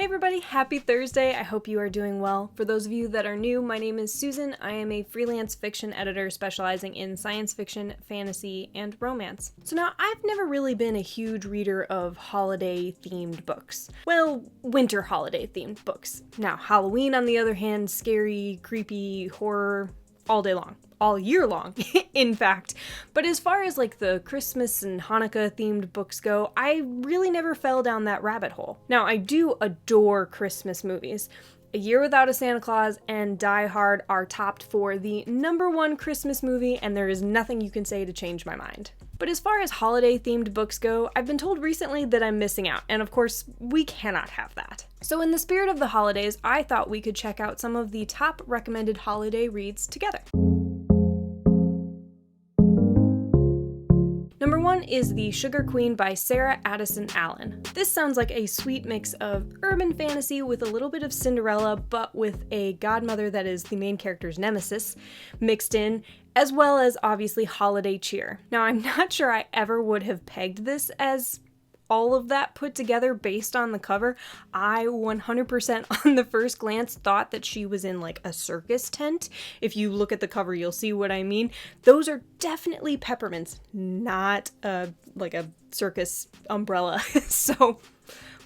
everybody, happy Thursday. I hope you are doing well. For those of you that are new, my name is Susan. I am a freelance fiction editor specializing in science fiction, fantasy, and romance. So now, I've never really been a huge reader of holiday-themed books. Well, winter holiday-themed books. Now, Halloween, on the other hand, scary, creepy, horror, all day long. All year long, in fact. But as far as like the Christmas and Hanukkah themed books go, I really never fell down that rabbit hole. Now, I do adore Christmas movies. A Year Without a Santa Claus and Die Hard are topped for the #1 Christmas movie, and there is nothing you can say to change my mind. But as far as holiday-themed books go, I've been told recently that I'm missing out, and of course, we cannot have that. So in the spirit of the holidays, I thought we could check out some of the top recommended holiday reads together. Number 1 is The Sugar Queen by Sarah Addison Allen. This sounds like a sweet mix of urban fantasy with a little bit of Cinderella, but with a godmother that is the main character's nemesis mixed in, as well as obviously holiday cheer. Now, I'm not sure I ever would have pegged this as all of that put together based on the cover. I 100% on the first glance thought that she was in like a circus tent. If you look at the cover, you'll see what I mean. Those are definitely peppermints, not like a circus umbrella. So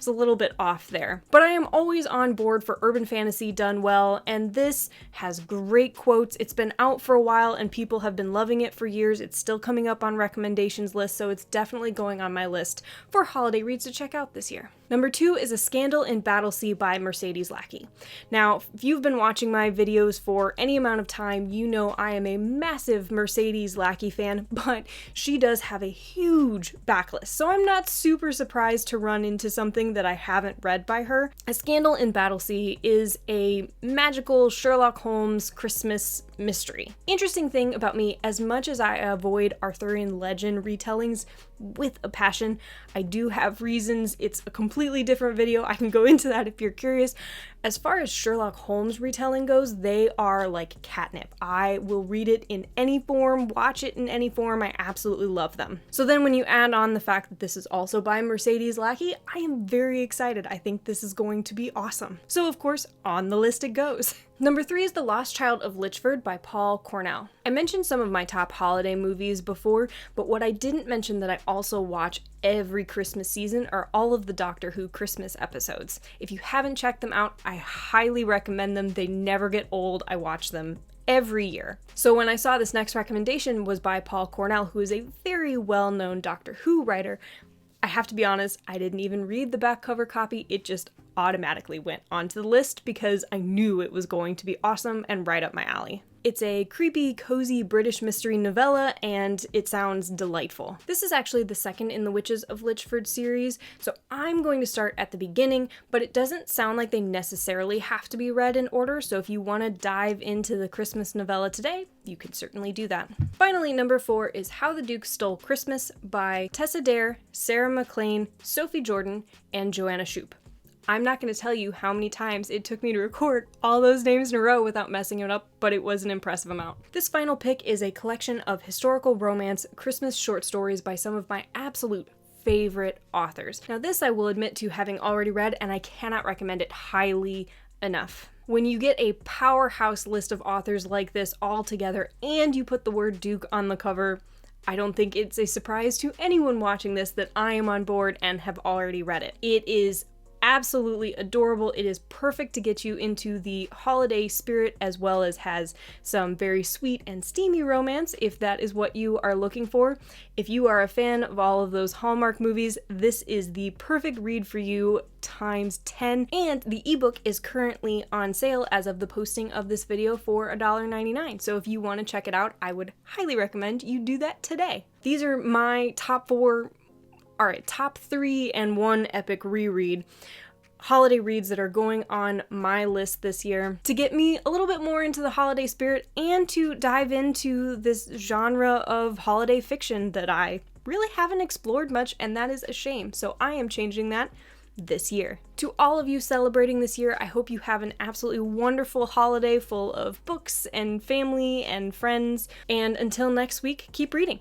a little bit off there. But I am always on board for urban fantasy done well, and this has great quotes. It's been out for a while and people have been loving it for years. It's still coming up on recommendations lists, so it's definitely going on my list for holiday reads to check out this year. Number 2 is A Scandal in Battlesea by Mercedes Lackey. Now, if you've been watching my videos for any amount of time, you know I am a massive Mercedes Lackey fan, but she does have a huge backlist, so I'm not super surprised to run into something that I haven't read by her. A Scandal in Battlesea is a magical Sherlock Holmes Christmas mystery. Interesting thing about me, as much as I avoid Arthurian legend retellings with a passion, I do have reasons. It's a completely different video. I can go into that if you're curious. As far as Sherlock Holmes retelling goes, they are like catnip. I will read it in any form, watch it in any form. I absolutely love them. So then when you add on the fact that this is also by Mercedes Lackey, I am very excited. I think this is going to be awesome. So of course, on the list it goes. Number 3 is The Lost Child of Litchfield by Paul Cornell. I mentioned some of my top holiday movies before, but what I didn't mention that I also watch every Christmas season are all of the Doctor Who Christmas episodes. If you haven't checked them out, I highly recommend them. They never get old. I watch them every year. So when I saw this next recommendation was by Paul Cornell, who is a very well-known Doctor Who writer, I have to be honest, I didn't even read the back cover copy. It just automatically went onto the list because I knew it was going to be awesome and right up my alley. It's a creepy, cozy British mystery novella, and it sounds delightful. This is actually the second in the Witches of Litchfield series, so I'm going to start at the beginning, but it doesn't sound like they necessarily have to be read in order, so if you want to dive into the Christmas novella today, you can certainly do that. Finally, number 4 is How the Duke Stole Christmas by Tessa Dare, Sarah MacLean, Sophie Jordan, and Joanna Shoup. I'm not going to tell you how many times it took me to record all those names in a row without messing it up, but it was an impressive amount. This final pick is a collection of historical romance Christmas short stories by some of my absolute favorite authors. Now this I will admit to having already read, and I cannot recommend it highly enough. When you get a powerhouse list of authors like this all together and you put the word Duke on the cover, I don't think it's a surprise to anyone watching this that I am on board and have already read it. It is absolutely adorable. It is perfect to get you into the holiday spirit, as well as has some very sweet and steamy romance if that is what you are looking for. If you are a fan of all of those Hallmark movies, this is the perfect read for you times 10, and the ebook is currently on sale as of the posting of this video for $1.99. So if you want to check it out, I would highly recommend you do that today. These are my top 3 and 1 epic reread holiday reads that are going on my list this year to get me a little bit more into the holiday spirit and to dive into this genre of holiday fiction that I really haven't explored much, and that is a shame. So I am changing that this year. To all of you celebrating this year, I hope you have an absolutely wonderful holiday full of books and family and friends, and until next week, keep reading.